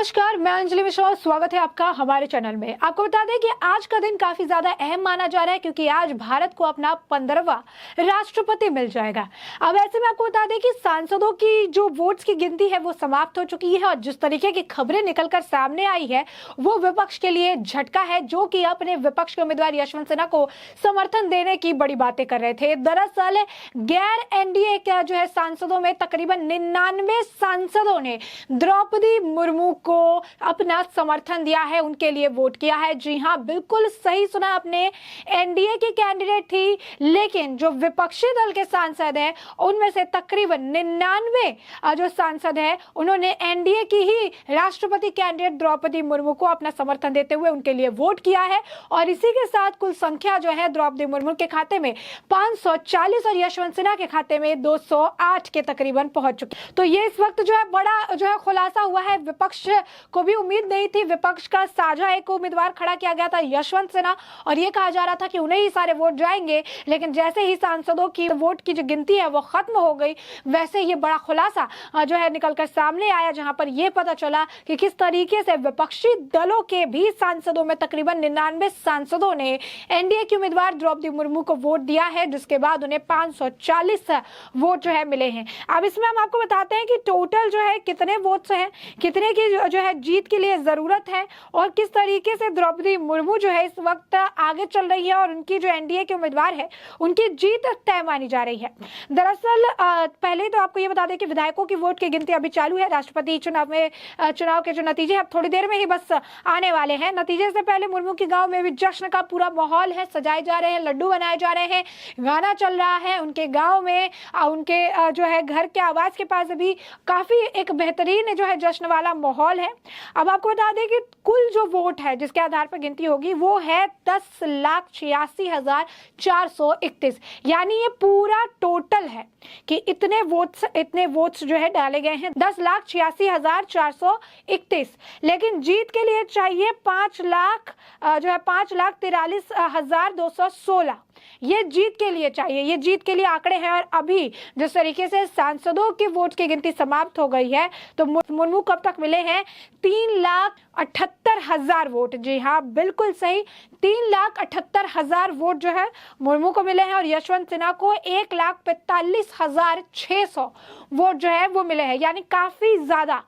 नमस्कार, मैं अंजलि मिश्रा। स्वागत है आपका हमारे चैनल में। आपको बता दें कि आज का दिन काफी ज्यादा अहम माना जा रहा है क्योंकि आज भारत को अपना 15वां राष्ट्रपति मिल जाएगा। अब ऐसे में आपको बता दें कि सांसदों की जो वोट्स की गिनती है वो समाप्त हो चुकी है और जिस तरीके की खबरें निकलकर सामने आई है वो विपक्ष के लिए झटका है, जो कि अपने विपक्ष के उम्मीदवार यशवंत सिन्हा को समर्थन देने की बड़ी बातें कर रहे थे। दरअसल गैर एनडीए का जो है सांसदों में तकरीबन 99 सांसदों ने द्रौपदी मुर्मू को अपना समर्थन दिया है, उनके लिए वोट किया है। जी हां, बिल्कुल सही सुना आपने, एनडीए की कैंडिडेट थी, लेकिन जो विपक्षी दल के सांसद हैं उनमें से तकरीबन 99 जो सांसद हैं उन्होंने एनडीए की ही राष्ट्रपति कैंडिडेट द्रौपदी मुर्मू को अपना समर्थन देते हुए उनके लिए वोट किया है। और इसी के साथ कुल संख्या जो है द्रौपदी मुर्मू के खाते में 540 और यशवंत सिन्हा के खाते में 208 के तकरीबन पहुंच चुकी। तो ये इस वक्त जो है बड़ा जो है खुलासा हुआ है। विपक्ष को भी उम्मीद नहीं थी, विपक्ष का साझा एक उम्मीदवार खड़ा किया गया था यशवंत सिन्हा और ये कहा जा रहा था कि उन्हें ही सारे वोट जाएंगे, लेकिन जैसे ही सांसदों की वोट की जो गिनती है वो खत्म हो गई, वैसे ये बड़ा खुलासा जो है निकलकर सामने आया, जहां पर यह पता चला कि किस तरीके से विपक्षी दलों के भी सांसदों में तकरीबन 99 सांसदों ने एनडीए की उम्मीदवार द्रौपदी मुर्मू को वोट दिया है, जिसके बाद उन्हें 540 वोट जो है मिले हैं। अब इसमें हम आपको बताते हैं कि टोटल जो है कितने वोट्स हैं, कितने की जो है जीत के लिए जरूरत है और किस तरीके से द्रौपदी मुर्मू जो है इस वक्त आगे चल रही है और उनकी जो एनडीए के उम्मीदवार है उनकी जीत तय मानी जा रही है। दरअसल पहले तो आपको ये बता दें कि विधायकों की वोट की गिनती अभी चालू है। राष्ट्रपति चुनाव के जो नतीजे अब थोड़ी देर में ही बस आने वाले हैं। नतीजे से पहले मुर्मू के गांव में भी जश्न का पूरा माहौल है, सजाए जा रहे हैं, लड्डू बनाए जा रहे हैं, गाना चल रहा है उनके गाँव में। उनके जो है घर के आवाज के पास अभी काफी एक बेहतरीन जो है जश्न वाला माहौल है। अब आपको बता दें कि कुल जो वोट है जिसके आधार पर गिनती होगी वो है 10,86,431, यानी ये पूरा टोटल है कि इतने वोट्स जो है डाले गए हैं 10,86,431, लेकिन जीत के लिए चाहिए 5,43,216। ये जीत के लिए चाहिए, ये जीत के लिए आंकड़े हैं। और अभी जिस तरीके से सांसदों की वोट की गिनती समाप्त हो गई है तो मुर्मू कब तक मिले हैं 3,78,000 वोट। जी हाँ, बिल्कुल सही, 3,78,000 वोट जो है मुर्मू को मिले हैं और यशवंत सिन्हा को 1,45,600 वोट जो है वो मिले हैं, यानी काफी ज्यादा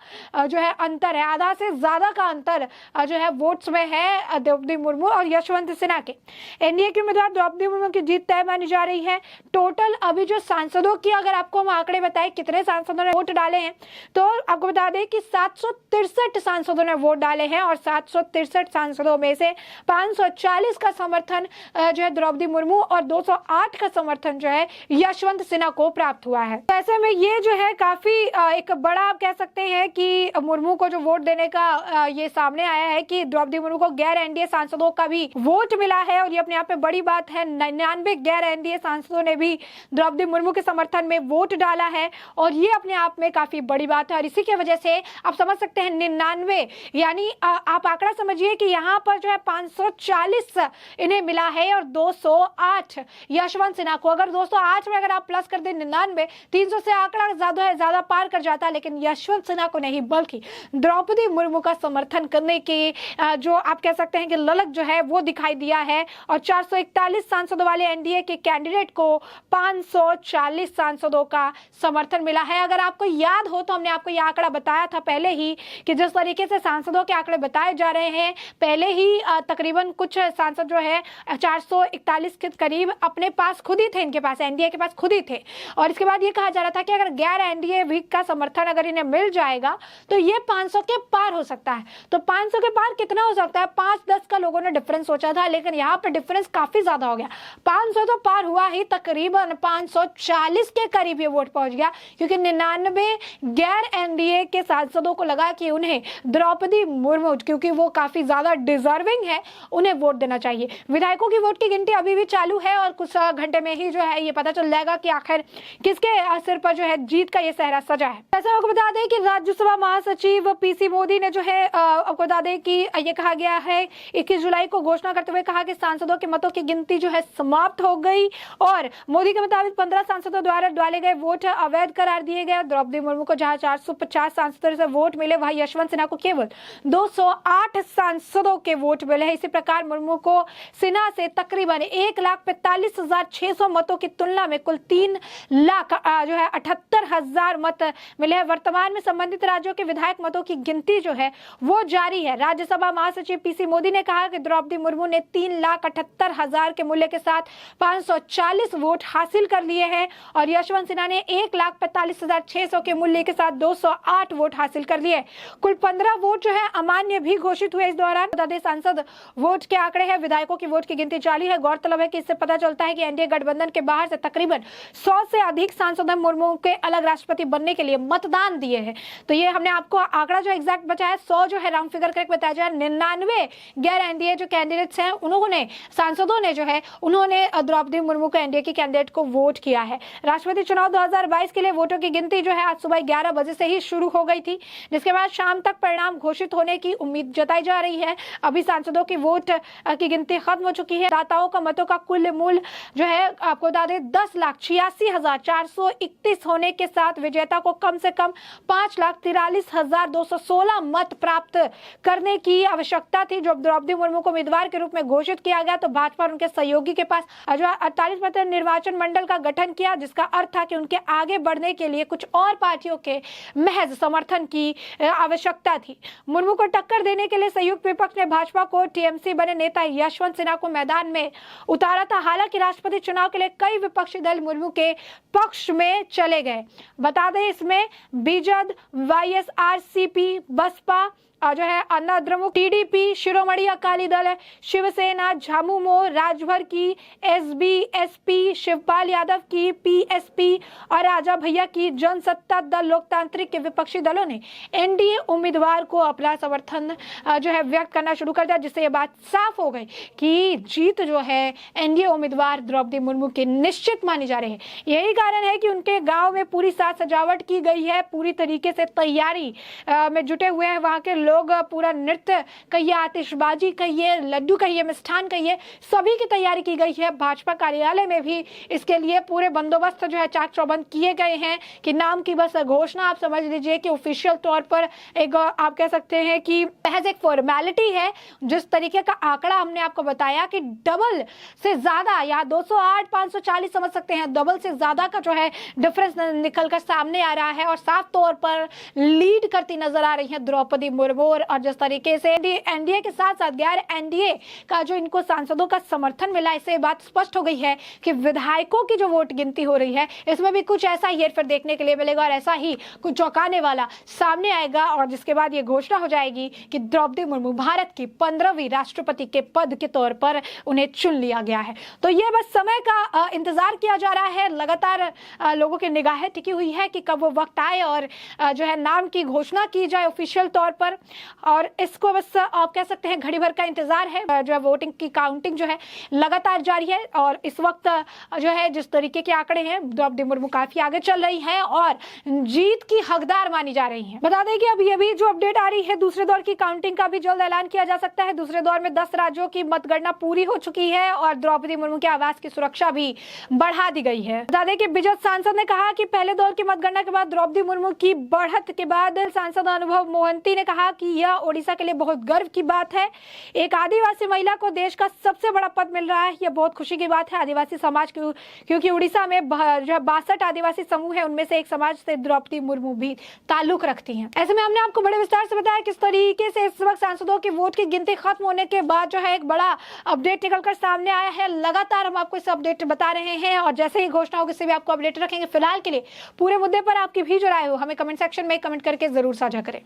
जो है अंतर है, आधा से ज्यादा का अंतर जो है वोट्स में है द्रौपदी मुर्मू और यशवंत सिन्हा के। एनडीए के उम्मीदवार द्रौपदी मुर्मू की जीत तय मानी जा रही है। टोटल अभी जो सांसदों की अगर आपको हम आंकड़े बताएं कितने सांसदों ने वोट डाले हैं तो आपको बता दें कि 763 सांसदों ने वोट डाले हैं और 763 सांसदों में से 540 का समर्थन जो है द्रौपदी मुर्मू और 208 का समर्थन जो है यशवंत सिन्हा को प्राप्त हुआ है। तो ऐसे में ये जो है काफी एक बड़ा आप कह सकते हैं कि मुर्मू को जो वोट देने का ये सामने आया है कि द्रौपदी मुर्मू को गैर एनडीए सांसदों का भी वोट मिला है और ये अपने आप में बड़ी बात है। 99 गैर एनडीए सांसदों ने भी द्रौपदी मुर्मू के समर्थन में वोट डाला है और ये अपने आप में काफी बड़ी बात है। और इसी की वजह से आप समझ सकते हैं 99, यानी आप आंकड़ा समझिए कि यहाँ पर जो है 540 इन्हें मिला है और 208 यशवंत सिन्हा को। अगर 208 में अगर आप प्लस कर दें 99, 300 से आंकड़ा ज्यादा पार कर जाता, लेकिन यशवंत सिन्हा को नहीं बल्कि द्रौपदी मुर्मू का समर्थन करने की जो आप कह सकते हैं कि ललक जो है वो दिखाई दिया है। और 441 सांसदों वाले एनडीए के कैंडिडेट को 540 सांसदों का समर्थन मिला है। अगर आपको याद हो तो हमने आपको यह आंकड़ा बताया था पहले ही कि जिस तरीके से सांसदों के आंकड़े बताए जा रहे हैं, पहले ही तकरीबन कुछ सांसद जो है 441 के करीब अपने पास खुद ही थे, इनके पास एनडीए के पास खुद ही थे। और इसके बाद ये कहा जा रहा था कि अगर गैर एनडीए भी का समर्थन अगर इन्हें मिल जाएगा तो ये 500 के पार हो सकता है। तो 500 के पार कितना हो सकता है, 5-10 का लोगों ने डिफरेंस सोचा था, लेकिन यहाँ पर डिफरेंस काफी ज्यादा हो गया। 500 तो पार हुआ ही, तकरीबन 540 के करीब ये वोट पहुंच गया, क्योंकि 99 गैर एनडीए के सांसदों को लगा कि उन्हें द्रौपदी मुर्मू, क्योंकि वो काफी ज्यादा डिजर्विंग है, उन्हें वोट देना चाहिए। विधायकों की वोट की गिनती अभी भी चालू है और कुछ घंटे में ही जो है ये पता चल जाएगा कि आखिर किसके सिर पर जो है जीत का ये सहरा सजा है। ऐसा आपको बता दें कि राज्यसभा महासचिव पीसी मोदी ने जो है आपको बता दें कि ये कहा गया है 21 जुलाई को घोषणा करते हुए कहा कि सांसदों के मतों की गिनती जो है समाप्त हो गई और मोदी के मुताबिक 15 सांसदों द्वारा डाले गए वोट अवैध करार दिए गए। द्रौपदी मुर्मू को जहां 450 सांसदों से वोट मिले वहां यशवंत सिन्हा सिन्हा को केवल 208 सांसदों के वोट मिले हैं। इसी प्रकार मुर्मू को सिन्हा से तकरीबन 1,45,600 मतों की तुलना में कुल 3,78,000 मत मिले हैं। वर्तमान में संबंधित राज्यों के विधायक मतों की गिनती जो है वो जारी है। राज्यसभा महासचिव पीसी मोदी ने कहा कि द्रौपदी मुर्मू ने 3,78,000 के मूल्य के साथ 540 वोट हासिल कर लिए हैं और यशवंत सिन्हा ने 1,45,600 के मूल्य के साथ 208 वोट हासिल कर लिए। कुल 15 वोट जो है अमान्य भी घोषित हुए। इस दौरान सांसद वोट के आंकड़े हैं, विधायकों की वोट की गिनती जारी है। गौरतलब है कि इससे पता चलता है कि एनडीए गठबंधन के बाहर से तकरीबन 100 से अधिक सांसदों मुर्मू के अलग राष्ट्रपति बनने के लिए मतदान दिए हैं। तो ये हमने आपको आंकड़ा जो एग्जैक्ट बचा है 100 जो है राउंड फिगर करके बताया जाए। 99 गैर एनडीए जो कैंडिडेट्स हैं उन्होंने सांसदों ने जो है उन्होंने द्रौपदी मुर्मू को एनडीए की कैंडिडेट को वोट किया है। राष्ट्रपति चुनाव 2022 के लिए वोटों की गिनती जो है आज सुबह 11 बजे से ही शुरू हो गई थी, जिसके बाद शाम तक परिणाम घोषित होने की उम्मीद जताई जा रही है। अभी सांसदों की वोट की गिनती खत्म हो चुकी है। दाताओं का मतों का कुल मूल्य जो है आपको बता दें 10,86,431 होने के साथ विजेता को कम से कम 5,43,216 मत प्राप्त करने की आवश्यकता थी। जब द्रौपदी मुर्मू को उम्मीदवार के रूप में घोषित किया गया तो भाजपा और उनके सहयोगी के पास जो 48 पत्र निर्वाचन मंडल का गठन किया, जिसका अर्थ था कि उनके आगे बढ़ने के लिए कुछ और पार्टियों के महज समर्थन की आवश्यकता थी। मुर्मू को टक्कर देने के लिए संयुक्त विपक्ष ने भाजपा को टीएमसी बने नेता यशवंत सिन्हा को मैदान में उतारा था। हालांकि राष्ट्रपति चुनाव के लिए कई विपक्षी दल मुर्मू के पक्ष में चले गए। बता दें इसमें बीजेड, वाईएसआरसीपी, बसपा जो है अन्ना द्रमुक, टीडीपी, शिरोमणि अकाली दल, शिवसेना, झामुमो, राजभर की, एसबीएसपी, शिवपाल यादव की, पीएसपी और राजा भैया की जनसत्ता दल लोकतांत्रिक के विपक्षी दलों ने एनडीए उम्मीदवार को अपना समर्थन जो है व्यक्त करना शुरू कर दिया, जिससे ये बात साफ हो गई कि जीत जो है एनडीए उम्मीदवार द्रौपदी मुर्मू की निश्चित मानी जा रही है। यही कारण है कि उनके गाँव में पूरी साज सजावट की गई है, पूरी तरीके से तैयारी में जुटे हुए हैं। वहां के लोग पूरा नृत्य कहिए, आतिशबाजी कहिए, लड्डू कहिए, मिष्ठान कहिए, सभी की तैयारी की गई है। भाजपा कार्यालय में भी इसके लिए पूरे बंदोबस्त जो है चाक चौबंद किए गए हैं कि नाम की बस घोषणा आप समझ लीजिए कि ऑफिशियल तौर पर एक आप कह सकते हैं कि महज एक फॉर्मेलिटी है। जिस तरीके का आंकड़ा हमने आपको बताया कि डबल से ज्यादा या 208 540 समझ सकते हैं, डबल से ज्यादा का जो है डिफरेंस निकलकर सामने आ रहा है और साफ तौर पर लीड करती नजर आ रही है द्रौपदी मुर्मू। और जिस तरीके से एनडीए के साथ साथ गैर एनडीए का जो इनको सांसदों का समर्थन मिला, इससे बात स्पष्ट हो गई है कि विधायकों की जो वोट गिनती हो रही है इसमें भी कुछ ऐसा ही हेरफेर देखने के लिए मिलेगा और ऐसा ही कुछ चौंकाने वाला सामने आएगा। और जिसके बाद ये घोषणा हो जाएगी कि द्रौपदी मुर्मू भारत की 15वीं राष्ट्रपति के पद के तौर पर उन्हें चुन लिया गया है। तो ये बस समय का इंतजार किया जा रहा है। लगातार लोगों की निगाहें टिकी हुई है कि कब वो वक्त आए और जो है नाम की घोषणा की जाए ऑफिशियल तौर पर। और इसको बस आप कह सकते हैं घड़ी भर का इंतजार है। जो वोटिंग की काउंटिंग जो है लगातार जारी है और इस वक्त जो है जिस तरीके के आंकड़े हैं द्रौपदी मुर्मू काफी आगे चल रही हैं और जीत की हकदार मानी जा रही हैं। बता दें कि अब ये भी जो अपडेट आ रही है दूसरे दौर की काउंटिंग का भी जल्द ऐलान किया जा सकता है। दूसरे दौर में 10 राज्यों की मतगणना पूरी हो चुकी है और द्रौपदी मुर्मू के आवास की सुरक्षा भी बढ़ा दी गई है। बता दें कि बीजेड सांसद ने कहा कि पहले दौर की मतगणना के बाद द्रौपदी मुर्मू की बढ़त के बाद सांसद अनुभव मोहंती ने कहा कि यह ओडिशा के लिए बहुत गर्व की बात है। एक आदिवासी महिला को देश का सबसे बड़ा पद मिल रहा है, यह बहुत खुशी की बात है आदिवासी समाज की, क्योंकि उड़ीसा में जो 62 आदिवासी समूह है उनमें से एक समाज से द्रौपदी मुर्मू भी ताल्लुक रखती हैं। ऐसे में हमने आपको बड़े विस्तार से बताया किस तरीके से इस वक्त सांसदों की वोट की गिनती खत्म होने के बाद जो है एक बड़ा अपडेट निकलकर सामने आया है। लगातार हम आपको इस अपडेट बता रहे हैं और जैसे ही घोषणा होगी इससे भी आपको अपडेट रखेंगे। फिलहाल के लिए पूरे मुद्दे पर आपकी भी जो राय हो हमें कमेंट सेक्शन में कमेंट करके जरूर साझा करें।